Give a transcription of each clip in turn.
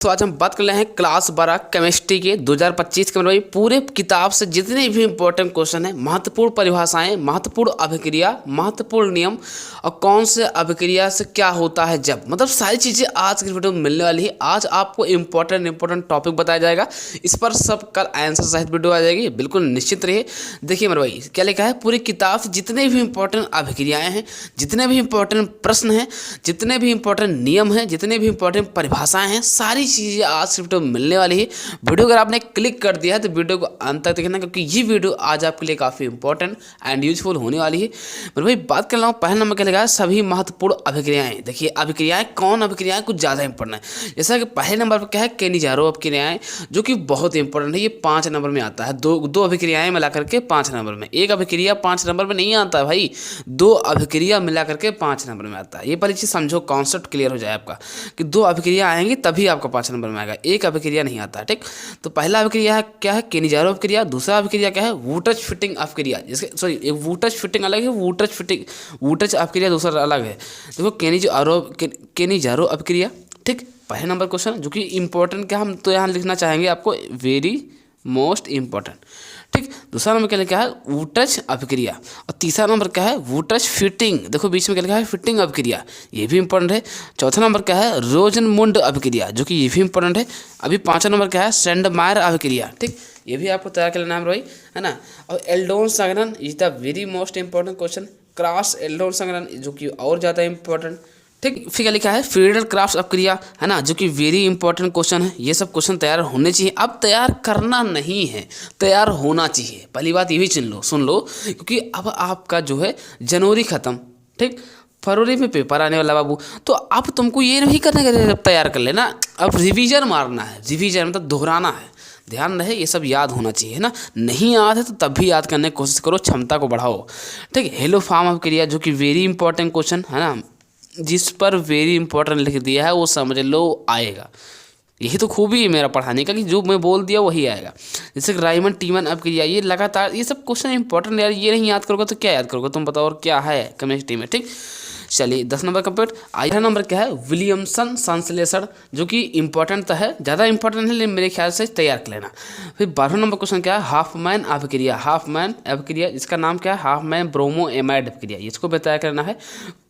तो आज हम बात कर रहे हैं क्लास 12 केमिस्ट्री के 2025 के भाई पूरे किताब से जितने भी इंपॉर्टेंट क्वेश्चन हैं, महत्वपूर्ण परिभाषाएं, महत्वपूर्ण अभिक्रिया, महत्वपूर्ण नियम और कौन से अभिक्रिया से क्या होता है जब, मतलब सारी चीज़ें आज की वीडियो में मिलने वाली है। आज आपको इंपॉर्टेंट टॉपिक बताया जाएगा, इस पर सब कल आंसर सहित वीडियो आ जाएगी, बिल्कुल निश्चित रहिए। देखिए मेरे भाई क्या लिखा है, पूरी किताब से जितने भी इंपॉर्टेंट अभिक्रियाएँ हैं, जितने भी इंपॉर्टेंट प्रश्न हैं, जितने भी इंपॉर्टेंट नियम हैं, जितने भी इंपॉर्टेंट परिभाषाएँ हैं, सारी चीज़ें आज की वीडियो में मिलने वाली है। वीडियो अगर आपने क्लिक कर दिया है तो वीडियो को अंत तक देखना, क्योंकि ये वीडियो आज आपके लिए काफ़ी इंपॉर्टेंट एंड यूजफुल होने वाली है। मेरे भाई बात कर रहा हूँ, पहला नंबर क्या लगा है, सभी महत्वपूर्ण अभिक्रियाएं। देखिए अभिक्रियाएं, कौन अभिक्रियाएं कुछ ज़्यादा इंपॉर्टेंट है। जैसा कि पहले नंबर पर क्या है, केनिजारो अभिक्रियाएं, जो कि बहुत इंपॉर्टेंट है। ये 5 नंबर में आता है। दो अभिक्रियाएं मिला करके 5 नंबर में। एक अभिक्रिया 5 नंबर में नहीं आता है भाई, 2 अभिक्रिया मिला करके 5 नंबर में आता है। ये पहली चीज़ समझो, कॉन्सेप्ट क्लियर हो जाए आपका कि 2 अभिक्रिया आएंगी तभी आपका 5 नंबर में आएगा, एक अभिक्रिया नहीं आता है। ठीक, तो पहला अभिक्रिया है क्या है, केनिजारो अभिक्रिया। दूसरा अभिक्रिया क्या है, वुटज फिटिंग अभिक्रिया। जिसके सॉरी, एक वुटज फिटिंग अलग है, वुटज अभिक्रिया दूसरा अलग है। देखो केनिजारो अभिक्रिया। ठीक, पहले नंबर क्वेश्चन जो कि इंपॉर्टेंट क्या, हम तो यहाँ लिखना चाहेंगे आपको वेरी मोस्ट इंपॉर्टेंट। ठीक, दूसरा नंबर क्या लिखा है, वुटज अभिक्रिया। और तीसरा नंबर क्या है, वुटज फिटिंग। देखो बीच में क्या लिखा है, फिटिंग अभिक्रिया, ये भी इंपॉर्टेंट है। चौथा नंबर क्या है, रोजनमुंड अभिक्रिया, जो कि ये भी इंपॉर्टेंट है। अभी पांचवा नंबर क्या है, सेंडमायर अभिक्रिया। ठीक, ये भी आपको तैयार कर लेना है भाई, है ना। और एल्डोन संघनन is the very most important question. Cross Eldon संघनन, जो कि और ज़्यादा इंपॉर्टेंट। ठीक, फिर क्या लिखा है, फ्रीडल क्राफ्ट अभिक्रिया, है ना, जो कि वेरी इंपॉर्टेंट क्वेश्चन है। ये सब क्वेश्चन तैयार होने चाहिए। अब तैयार करना नहीं है, तैयार होना चाहिए। पहली बात ये भी सुन लो, क्योंकि अब आपका जो है जनवरी खत्म, ठीक, फरवरी में पेपर आने वाला बाबू। तो अब तुमको ये नहीं करना है तैयार कर लेना, अब रिवीजन मारना है। रिवीजन मतलब दोहराना है। ध्यान रहे, ये सब याद होना चाहिए, है ना। नहीं याद है तो तब भी याद करने की कोशिश करो, क्षमता को बढ़ाओ। ठीक, हेलो फार्म अभिक्रिया, जो कि वेरी इंपॉर्टेंट क्वेश्चन है ना, जिस पर वेरी इंपॉर्टेंट लिख दिया है वो समझ लो आएगा। यही तो खूबी है मेरा पढ़ाने का कि जो मैं बोल दिया वही आएगा। जैसे राइमंड टीमन अभिक्रिया, ये लगातार ये सब क्वेश्चन इंपॉर्टेंट यार, ये नहीं याद करोगे तो क्या याद करोगे तुम बताओ, और क्या है केमिस्ट्री में। ठीक, चलिए 10 नंबर कंप्लीट। आधा नंबर क्या है, विलियमसन संश्लेषण, जो कि इंपॉर्टेंट तो है, ज़्यादा इंपॉर्टेंट है, लेकिन मेरे ख्याल से तैयार कर लेना। फिर 12 नंबर क्वेश्चन क्या है, हाफमैन अभिक्रिया। हाफमैन अभिक्रिया, इसका नाम क्या है, हाफमैन ब्रोमो एमाइड अभिक्रिया, इसको भी तैयार करना है।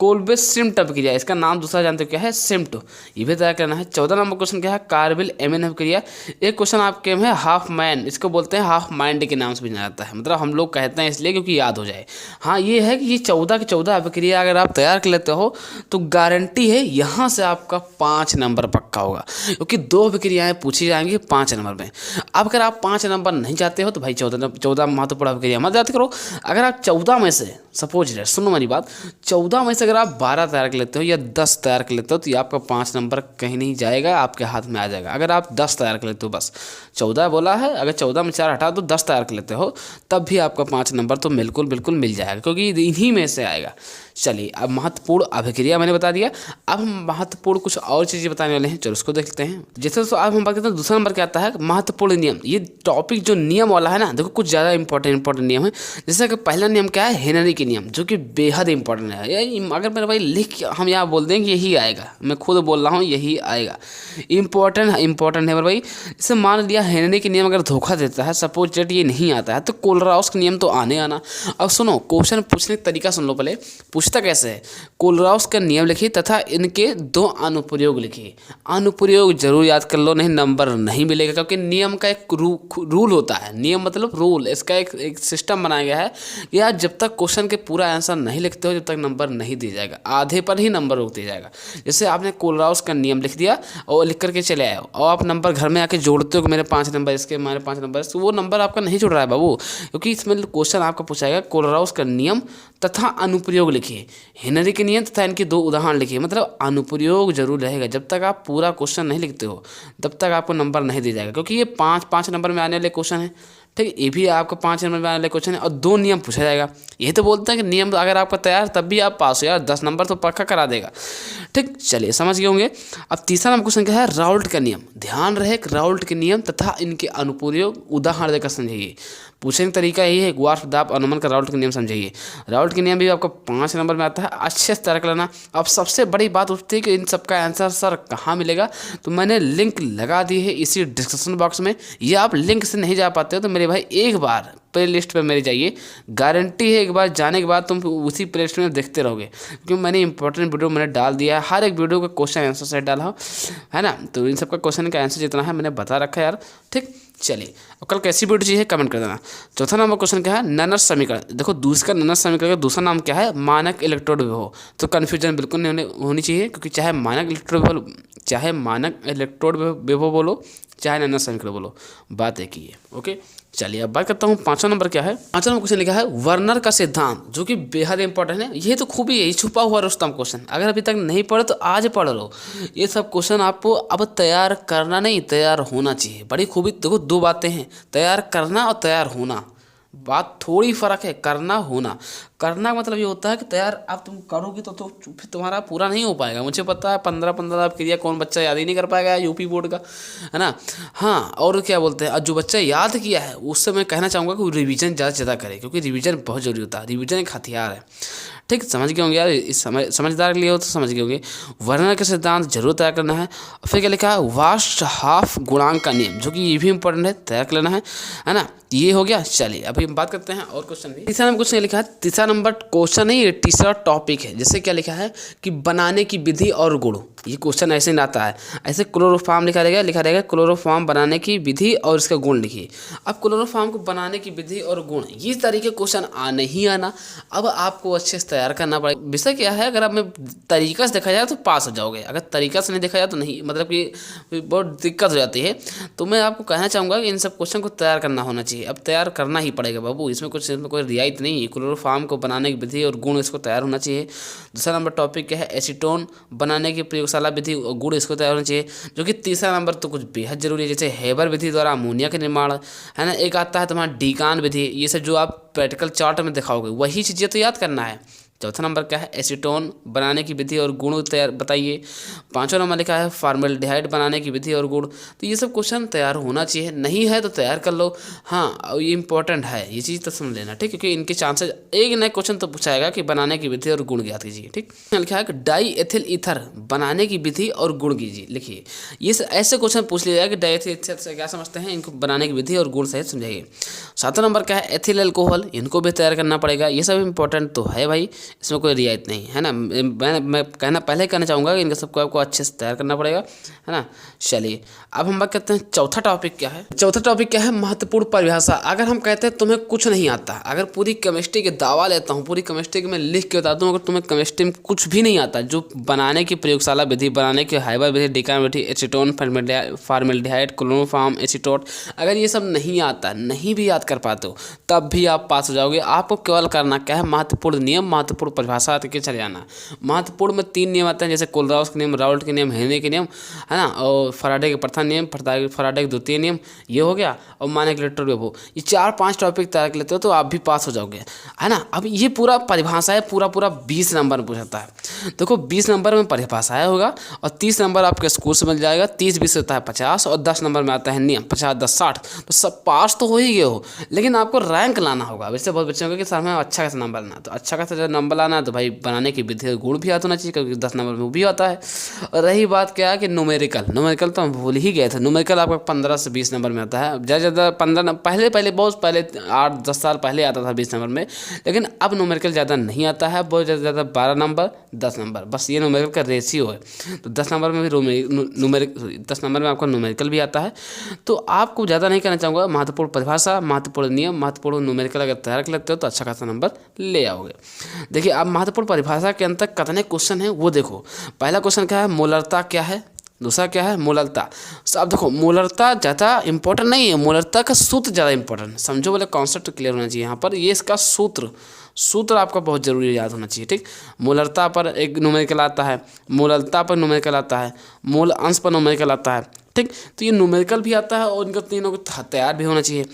कोल्बे सिम्ट अभिक्रिया, इसका नाम दूसरा जानते हो क्या है, सिम्ट, ये भी तैयार करना है। 14 नंबर क्वेश्चन क्या है, कार्बिल एमिन अभिक्रिया। एक क्वेश्चन आपके में है हाफमैन, इसको बोलते हैं हाफ माइंड के नाम से भी जाना जाता है, मतलब हम लोग कहते हैं इसलिए क्योंकि याद हो जाए। हाँ, ये है कि ये 14 की 14 अभिक्रिया अगर आप तैयार कर लेते हो तो गारंटी है यहाँ से आपका 5 नंबर पक्का होगा, क्योंकि 2 अभिक्रियाएं पूछी जाएंगी 5 नंबर में। अब अगर आप 5 नंबर नहीं चाहते हो तो भाई 14 महत्वपूर्ण अभिक्रिया मत याद करो। अगर आप 14 में से, सपोज दैट, सुनो मेरी बात, 14 में से अगर आप 12 तैयार कर लेते हो या 10 तैयार कर लेते हो तो ये आपका 5 नंबर कहीं नहीं जाएगा, आपके हाथ में आ जाएगा। अगर आप 10 तैयार कर लेते हो, बस 14 बोला है, अगर 14 में 4 हटा दो 10 तैयार कर लेते हो, तब भी आपका 5 नंबर तो बिल्कुल मिल जाएगा, क्योंकि इन्हीं में से आएगा। चलिए, अब महत्वपूर्ण अभिक्रिया मैंने बता दिया, अब हम महत्वपूर्ण कुछ और चीज़ें बताने वाले हैं, चलो उसको देखते हैं। जैसे तो अब हम बात करते हैं, दूसरा नंबर क्या आता है, महत्वपूर्ण नियम। ये टॉपिक जो नियम वाला है ना, देखो कुछ ज़्यादा इंपॉर्टेंट नियम है। जैसे कि पहला नियम क्या है, हेनरी के नियम, जो कि बेहद इंपॉर्टेंट है। अगर मेरे भाई लिख हम यहाँ बोल दें कि यही आएगा, मैं खुद बोल रहा हूँ यही आएगा, इंपॉर्टेंट है मेरे भाई। जैसे मान लिया हेनरी के नियम अगर धोखा देता है, सपोज दैट ये नहीं आता है, तो कोलराउस के नियम तो आना। अब सुनो, क्वेश्चन पूछने का तरीका सुन लो पहले, पूछता कैसे है, कोलराउस का नियम लिखिए तथा इनके 2 अनुप्रयोग लिखिए। अनुप्रयोग जरूर याद कर लो, नहीं नंबर नहीं मिलेगा, क्योंकि नियम का एक रूल होता है। नियम मतलब रूल, इसका एक सिस्टम बनाया गया है कि यार जब तक क्वेश्चन के पूरा आंसर नहीं लिखते हो, जब तक नंबर नहीं दिया जाएगा, आधे पर ही नंबर रोक दिया जाएगा। जैसे आपने कोलराउस का नियम लिख दिया और लिख करके चले आए और आप नंबर घर में आके जोड़ते हो कि मेरे 5 नंबर इसके, मेरे 5 नंबर, तो वो नंबर आपका नहीं जुड़ रहा है बाबू, क्योंकि इसमें क्वेश्चन आपका पूछाएगा कोलराउस का नियम तथा अनुप्रयोग लिखिए, हेनरी के नियम तथा इनके 2 उदाहरण लिखिए। मतलब अनुप्रयोग जरूर रहेगा, जब तक आप पूरा क्वेश्चन नहीं लिखते हो तब तक आपको नंबर नहीं दिया जाएगा, क्योंकि ये 5 नंबर में आने वाले क्वेश्चन है। ठीक है, ये भी आपको 5 नंबर में आने वाले क्वेश्चन है और 2 नियम पूछा जाएगा। यही तो बोलते हैं कि नियम अगर आपका तैयार तब भी आप पास हो, यार 10 नंबर तो पक्का करा देगा। ठीक, चलिए समझ गए होंगे। अब तीसरा नंबर क्वेश्चन क्या है, राउल्ट का नियम। ध्यान रहे राउल्ट के नियम तथा इनके अनुप्रयोग उदाहरण देकर समझिए। पूछने का तरीका यही है, गुआर्फ दाब अनुमान का राउल्ट के नियम समझिए। राउल्ट के नियम भी आपको 5 नंबर में आता है, अच्छे से तैयार कर लेना। अब सबसे बड़ी बात उठती है कि इन सबका आंसर सर कहाँ मिलेगा, तो मैंने लिंक लगा दी है इसी डिस्क्रिप्शन बॉक्स में। ये आप लिंक से नहीं जा पाते हो तो मेरे भाई एक बार प्ले लिस्ट पर मेरे जाइए, गारंटी है एक बार जाने के बाद तुम उसी प्ले लिस्ट में देखते रहोगे, क्योंकि मैंने इंपॉर्टेंट वीडियो मैंने डाल दिया है, हर एक वीडियो का क्वेश्चन आंसर सेट डाला हो है ना। तो इन सबका क्वेश्चन का आंसर जितना है मैंने बता रखा है यार, ठीक। चलिए, और कल कैसी वीडियो चाहिए कमेंट कर देना। चौथा नंबर क्वेश्चन क्या है, ननस समीकरण। देखो दूसरा ननस समीकरण का दूसरा नाम क्या है, मानक इलेक्ट्रोड विभव। तो कन्फ्यूजन बिल्कुल नहीं होनी चाहिए, क्योंकि चाहे मानक इलेक्ट्रोड विभव बोलो चाहे ननस समीकरण बोलो, बात एक ही है। ओके, चलिए अब बात करता हूँ 5वां नंबर क्या है। 5वां नंबर क्वेश्चन लिखा है वर्नर का सिद्धांत, जो कि बेहद इंपॉर्टेंट है। ये तो खूब ही छुपा हुआ रुस्तम क्वेश्चन, अगर अभी तक नहीं पढ़े तो आज पढ़ लो। ये सब क्वेश्चन आपको अब तैयार करना नहीं, तैयार होना चाहिए। बड़ी खूबी, देखो 2 बातें हैं, तैयार करना और तैयार होना, बात थोड़ी फ़र्क है। करना होना, करना का मतलब ये होता है कि तैयार अब तुम करोगे तो फिर तुम्हारा पूरा नहीं हो पाएगा। मुझे पता है 15 क्रिया कौन बच्चा याद ही नहीं कर पाएगा यूपी बोर्ड का, है ना। हाँ, और क्या बोलते हैं, जो बच्चा याद किया है उससे मैं कहना चाहूँगा कि रिवीजन ज़्यादा से ज़्यादा करे, क्योंकि रिवीजन बहुत जरूरी होता है। रिवीजन एक हथियार है, ठीक। समझ गए होंगे यार, इस समझदार के लिए हो तो समझ गए होंगे। वर्नर के सिद्धांत जरूर तैयार करना है। फिर क्या लिखा है, वास्ट हाफ गुणांक का नियम, जो कि ये भी इंपॉर्टेंट है, तैयार कर लेना है ना। ये हो गया। चलिए अभी हम बात करते हैं और क्वेश्चन भी। तीसरा नंबर क्वेश्चन लिखा है, तीसरा नंबर क्वेश्चन नहीं, ये तीसरा टॉपिक है। जैसे क्या लिखा है कि बनाने की विधि और गुण। ये क्वेश्चन ऐसे नहीं आता है, ऐसे क्लोरोफॉर्म लिखा रहेगा क्लोरोफॉर्म बनाने की विधि और इसका गुण लिखिए। अब क्लोरोफॉर्म को बनाने की विधि और गुण, ये तरीके क्वेश्चन आने ही आना। अब आपको अच्छे से तैयार करना पड़ेगा। विषय क्या है, अगर आप में तरीका से देखा जाए तो पास हो जाओगे, अगर तरीका से नहीं देखा जाए तो नहीं, मतलब कि बहुत दिक्कत हो जाती है। तो मैं आपको कहना चाहूँगा कि इन सब क्वेश्चन को तैयार करना होना चाहिए। अब तैयार करना ही पड़ेगा बाबू, इसमें कोई रियायत नहीं है। क्लोरोफॉर्म को बनाने की विधि और गुण इसको तैयार होना चाहिए। दूसरा नंबर टॉपिक क्या है, एसीटोन बनाने की प्रयोगशाला विधि और गुण इसको तैयार होना चाहिए। जो कि तीसरा नंबर तो कुछ बेहद जरूरी है, जैसे हेबर विधि द्वारा अमोनिया का निर्माण, है ना। एक आता है तुम्हारा डीकान विधि, ये सब जो आप प्रैक्टिकल चार्ट में दिखाओगे वही चीज़ें तो याद करना है। चौथा नंबर क्या है, एसीटोन बनाने की विधि और गुण तैयार बताइए। 5वां नंबर लिखा है फॉर्मेल्डिहाइड बनाने की विधि और गुण। तो ये सब क्वेश्चन तैयार होना चाहिए, नहीं है तो तैयार कर लो। हाँ, ये इंपॉर्टेंट है, ये चीज़ तो समझ लेना, ठीक। क्योंकि इनके चांसेस एक नए क्वेश्चन तो पूछाएगा कि बनाने की विधि और गुण ज्ञात कीजिए, ठीक। लिखा है कि डाई एथिल ईथर बनाने की विधि और गुण कीजिए, लिखिए। ये ऐसे क्वेश्चन पूछ लिया जाए कि डाई एथिल ईथर से क्या समझते हैं, इनको बनाने की विधि और गुण सहित समझाइए। 7वां नंबर क्या है, एथिल एल्कोहल, इनको भी तैयार करना पड़ेगा। ये सब इंपॉर्टेंट तो है भाई, इसमें कोई रियायत नहीं है ना। मैं पहले कहना चाहूँगा कि इनका सबको आपको अच्छे से तैयार करना पड़ेगा, है ना। चलिए अब हम बात करते हैं चौथा टॉपिक क्या है। चौथा टॉपिक क्या है, महत्वपूर्ण परिभाषा। अगर हम कहते हैं तुम्हें कुछ नहीं आता, अगर पूरी केमिस्ट्री के दावा लेता हूँ, पूरी केमिस्ट्री के मैं लिख के बताता हूँ, अगर तुम्हें केमिस्ट्री में कुछ भी नहीं आता, जो बनाने की प्रयोगशाला विधि, बनाने की हाइबर विधि, डीकान विधि, एसीटोन, फॉर्मेल्डिहाइड, क्लोरोफॉर्म, एसीटोट, अगर ये सब नहीं आता, नहीं भी याद कर पाते हो, तब भी आप पास हो जाओगे। आपको केवल करना क्या है, महत्वपूर्ण नियम, महत्वपूर्ण परिभाषा के चले जाना। महत्वपूर्ण में 3 नियम आते हैं, जैसे कोलराउस के नियम, राउल्ट के नियम, हेनरी के नियम, है ना, और फराडे के प्रथम नियम, फराडे के द्वितीय नियम, ये हो गया, और मानक इलेक्ट्रोड विभव। ये 4-5 टॉपिक तैयार कर लेते हो तो आप भी पास हो जाओगे, है ना। अब ये पूरा परिभाषा है, पूरा 20 नंबर में पूछता है। देखो 20 नंबर में परिभाषाएं होगा और 30 नंबर आपके स्कूल से मिल जाएगा। 30-20 होता है 50 और 10 नंबर में आता है नियम, 50-10-60। तो सब पास तो हो ही गए हो, लेकिन आपको रैंक लाना होगा। वैसे बहुत बच्चे होंगे कि सर में अच्छा खासा नंबर लाना, तो अच्छा खासा जब नंबर लाना है तो भाई बनाने की विधि गुण भी आता होना चाहिए, क्योंकि 10 नंबर में वो भी आता है। और रही बात क्या है कि न्यूमेरिकल तो हम भूल ही गए थे। न्यूमेरिकल आपका 15 से 20 नंबर में आता है। ज़्यादा 15 पहले बहुत पहले 8-10 साल पहले आता था 20 नंबर में, लेकिन अब न्यूमेरिकल ज़्यादा नहीं आता है। बहुत ज़्यादा 12 नंबर 10 नंबर, बस ये न्यूमेरिकल का रेशियो है। तो 10 नंबर में भी 10 नंबर में आपका न्यूमेरिकल भी आता है। तो आपको ज़्यादा नहीं कहना चाहूँगा, महत्वपूर्ण परिभाषा, महत्वपूर्ण नियम, महत्वपूर्ण न्यूमेरिकल अगर तैयार कर लेते हो तो अच्छा खासा नंबर ले आओगे। देखिए अब महत्वपूर्ण परिभाषा के अंतर कितने क्वेश्चन हैं वो देखो। पहला क्वेश्चन क्या है, मोलरता क्या है। दूसरा क्या है, मोलरता। अब देखो मोलरता ज़्यादा इंपॉर्टेंट नहीं है, मोलरता का सूत्र ज़्यादा इंपॉर्टेंट, समझो बोले कॉन्सेप्ट क्लियर होना चाहिए यहाँ पर। ये इसका सूत्र आपका बहुत जरूरी याद होना चाहिए, ठीक। मोलरता पर एक न्यूमेरिकल आता है, मोलरता पर न्यूमेरिकल आता है, मोल अंश पर न्यूमेरिकल आता है, ठीक। तो ये न्यूमेरिकल भी आता है और इनका तीनों को तैयार भी होना चाहिए।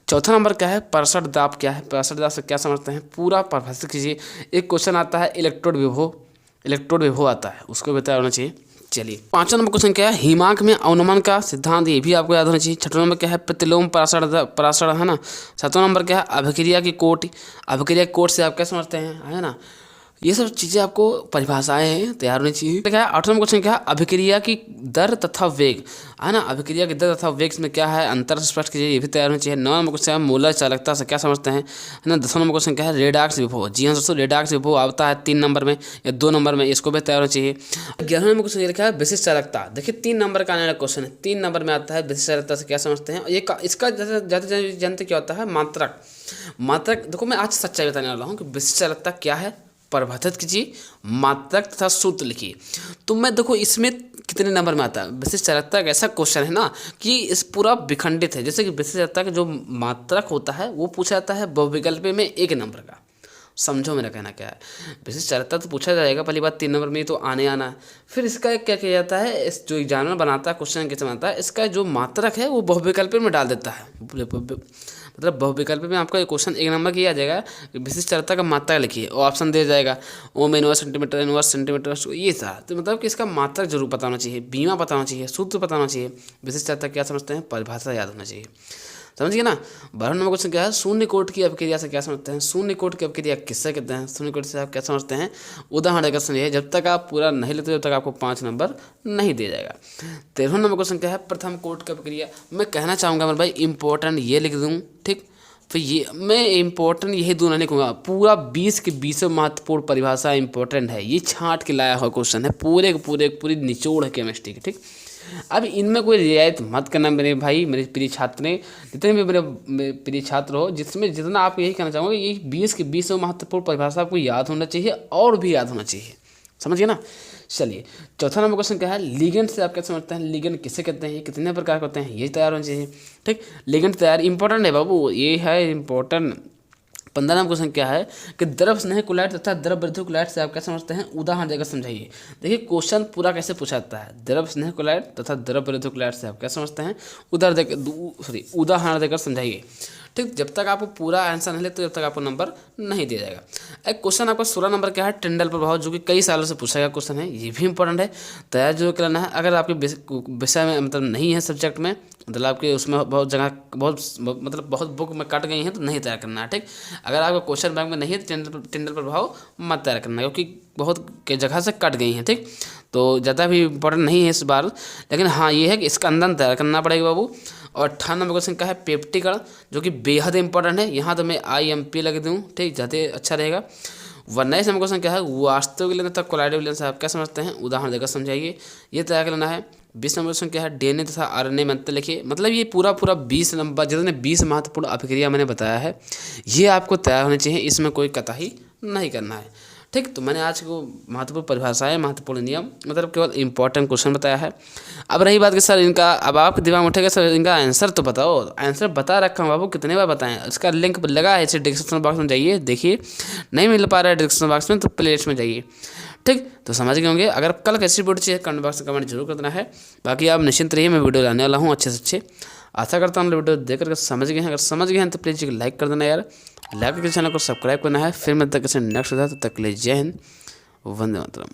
चौथा नंबर क्या है, परसठ दाब क्या है। परसठ दाब से क्या समझते हैं, पूरा परिभाषित कीजिए। एक क्वेश्चन आता है इलेक्ट्रोड विभव आता है, उसको भी तैयार होना चाहिए। चलिए 5वां नंबर क्वेश्चन क्या है, हिमांक में अवनमन का सिद्धांत, ये भी आपको याद होना चाहिए। 6वां नंबर क्या है, प्रतिलोम परासरण है ना। 7वां नंबर क्या है, अभिक्रिया की कोट, अभिक्रिया की कोट से आप क्या समझते हैं, है ना। ये सब चीज़ें आपको परिभाषाएं तैयार होनी चाहिए। क्या है 8वां क्वेश्चन क्या है, अभिक्रिया की दर तथा वेग, है ना। अभिक्रिया की दर तथा वेग में क्या है अंतर स्पष्ट कीजिए, ये भी तैयार होनी चाहिए। 9वां नंबर क्वेश्चन है, मूलर चालकता से क्या समझते हैं, है ना। 10वां नंबर क्वेश्चन क्या है, रेडॉक्स विभव, जी हाँ दोस्तों, रेडॉक्स विभव आता है 3 नंबर में या 2 नंबर में, इसको भी तैयार होना चाहिए। 11वां नंबर क्वेश्चन ये लिखा है, विशिष्ट चालकता, देखिए 3 नंबर का आने वाला क्वेश्चन है, 3 नंबर में आता है, विशिष्ट चालकता से क्या समझते हैं। ये इसका ज़्यादा जानते क्या होता है, मात्रक। मात्रक देखो मैं आज सच्चाई बताने वाला हूँ कि विशिष्ट चालकता क्या है, परिभाषित कीजिए, मात्रक तथा सूत्र लिखिए। तो मैं देखो इसमें कितने नंबर में आता है, विशिष्ट चालकता का ऐसा क्वेश्चन है ना कि इस पूरा विखंडित है। जैसे कि विशिष्ट चालकता का जो मात्रक होता है वो पूछा जाता है बहुविकल्प में 1 नंबर का, समझो मेरा कहना क्या है। विशिष्ट चालकता तो पूछा जाएगा पहली बात 3 नंबर में, तो आना है। फिर इसका क्या किया जाता है, इस जो एग्जामिनर बनाता है क्वेश्चन कैसे बनाता है, इसका जो मात्रक है वो बहुविकल्प में डाल देता है। मतलब बहुविकल्प में आपका क्वेश्चन 1 नंबर किया जाएगा, विशिष्ट चालकता का मात्रक लिखिए और ऑप्शन दे जाएगा ohm inverse centimetre, inverse centimetre, ये था। तो मतलब कि इसका मात्रक जरूर पता होना चाहिए, बीमा पता होना चाहिए, सूत्र पता होना चाहिए, विशिष्ट चालकता क्या समझते हैं, परिभाषा याद होना चाहिए, समझिए ना। 12वां नंबर क्वेश्चन क्या है, शून्य कोट की अपक्रिया से क्या समझते हैं, शून्य कोट की अपक्रिया किससे कहते हैं, शून्य कोट से आप क्या समझते हैं। उदाहरण देकर समझिए, जब तक आप पूरा नहीं लेते जब तक आपको 5 नंबर नहीं दिया जाएगा। 13वां नंबर क्वेश्चन क्या है, प्रथम कोट की अपक्रिया, मैं कहना चाहूँगा मेरे भाई इंपॉर्टेंट ये लिख दूँ, ठीक। फिर ये मैं इंपॉर्टेंट यही दो नहीं लिखूँगा, पूरा 20 के 20 महत्वपूर्ण परिभाषा इंपॉर्टेंट है, ये छांट के लाया हुआ क्वेश्चन है, पूरी निचोड़ है केमिस्ट्री की, ठीक। अब इनमें कोई रियायत मत करना मेरे भाई, मेरे प्रिय छात्र, जितने भी मेरे प्रिय छात्र हो, जिसमें जितना आप यही कहना चाहूँगा, ये 20 के 20 महत्वपूर्ण परिभाषा आपको याद होना चाहिए और भी याद होना चाहिए, समझिए ना। चलिए 4वां नंबर क्वेश्चन क्या है, लिगेंड से आप क्या समझते हैं, लिगेंड किसे कहते हैं, कितने प्रकार के होते हैं, ये तैयार होना चाहिए, ठीक। लिगेंड तैयार इंपॉर्टेंट है बाबू, ये है इंपॉर्टेंट। 15वां क्वेश्चन क्या है कि द्रव स्नेह कुलाइट तथा द्रव वृद्धि कुलाइट से आप क्या समझते हैं, उदाहरण देकर समझाइए। देखिए क्वेश्चन पूरा कैसे पूछा जाता है, द्रव स्नेह कुलाइट तथा द्रव वृद्धि कुलाइट से आप क्या समझते हैं, उदाहरण देकर समझाइए, ठीक। जब तक आपको पूरा आंसर नहीं लेते जब तक आपको नंबर नहीं दिया जाएगा। एक क्वेश्चन आपका 16 नंबर क्या है, टिंडल प्रभाव, जो कि कई सालों से पूछा गया क्वेश्चन है, ये भी इंपॉर्टेंट है, तैयार जो करना है। अगर आपके विषय में मतलब नहीं है सब्जेक्ट में, मतलब आपके उसमें बहुत जगह बहुत बुक में कट गई हैं तो नहीं तैयार करना है, ठीक। अगर आपका क्वेश्चन बैंक में नहीं है तो टिंडल प्रभाव मत तैयार करना, क्योंकि बहुत के जगह से कट गई हैं, ठीक। तो ज़्यादा भी इंपॉर्टेंट नहीं है इस बार, लेकिन हाँ ये है कि इसका अंदर तैयार करना पड़ेगा बाबू। और 18 नंबर क्वेश्चन क्या है, पेप्टिकण, जो कि बेहद इंपॉर्टेंट है, यहाँ तो मैं IMP लग दूँ, ठीक, ज़्यादा अच्छा रहेगा। 19 नंबर क्वेश्चन क्या है, वास्तविक विलयन तथा कोलाइडल विलयन से आप क्या समझते हैं, उदाहरण देकर समझाइए, ये तैयार करना है। 20 नंबर क्वेश्चन क्या है, DNA तथा RNA में अंतर लिखिए। मतलब ये पूरा 20 नंबर जितने 20 महत्वपूर्ण अभिक्रिया मैंने बताया है ये आपको तैयार होनी चाहिए, इसमें कोई कतई नहीं करना है, ठीक। तो मैंने आज को महत्वपूर्ण परिभाषाएं, महत्वपूर्ण नियम, मतलब केवल इंपॉर्टेंट क्वेश्चन बताया है। अब रही बात कि सर इनका, अब आपके दिमाग में उठेगा सर इनका आंसर तो बताओ, आंसर बता रखा हूँ बाबू, कितने बार बताएं, इसका लिंक लगा है इसे डिस्क्रिप्शन बॉक्स में जाइए देखिए, नहीं मिल पा रहा है डिस्क्रिप्शन बॉक्स में तो प्लेलिस्ट में जाइए, ठीक। तो समझ गए होंगे। अगर कल कैसी वीडियो चाहिए कमेंट बॉक्स में कमेंट जरूर करना है। बाकी आप निश्चिंत रहिए, मैं वीडियो लाने वाला हूँ अच्छे से अच्छे, आशा करता हूँ वीडियो देख करके समझ गए हैं। अगर समझ गए हैं तो प्लीज़ लाइक कर देना यार, लाइक करके चैनल को सब्सक्राइब करना है। फिर मैं तक नेक्स्ट होता है, तब तक के लिए जय हिंद, वंदे मातरम।